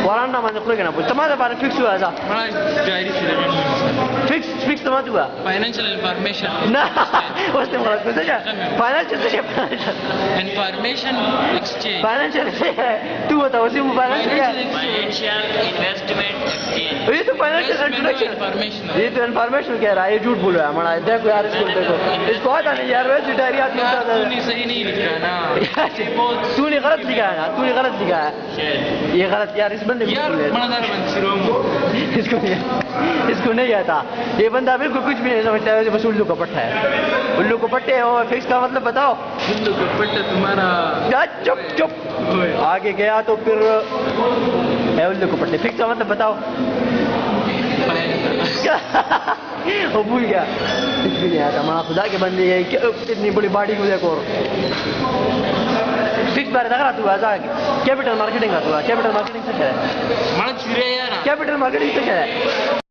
ورانا ما نقول كنا بس ما ده فيكس هذا ما جايري فيكس ما تبغى financial information لا وش تبغى كذا جا financial information exchange financial تو بتا وش مو financial فائنینشیل انویسٹمنٹ ایکسچینج. یہ تو financial introduction information یہ تو انفارمیشن کہہ رہا ہے یہ جھوٹ بول رہا ہے ہمارا دیکھو یار اس کو دیکھو اس کو آتا نہیں یار ویسے ڈائری آتی یار ہوتا تو نے صحیح نہیں لکھا نا تو نے غلط لکھا ہے نا تو نے غلط لکھا ہے یہ غلط یار اس بندے یار کو منادر بنسروم اس کو نہیں آتا یہ بندہ بالکل کچھ بھی نہیں سمجھتا ہے بس الو کا پٹھا ہے الو کو پٹے اور فکس کا مطلب بتاؤ بندو کا پٹا تمہارا چپ چپ آگے گیا تو پھر الو کو پٹے فکس کا مطلب بتاؤ وہ بھول گیا کچھ بھی نہیں آتا ماں خدا کے بندے اتنی بڑی باڈی کو دیکھو فکس بارے دکھا تو کیپٹل مارکیٹنگ کا تو کیپٹل مارکیٹنگ سے ہے مانا چورے یار کیپٹل مارکیٹنگ سے ہے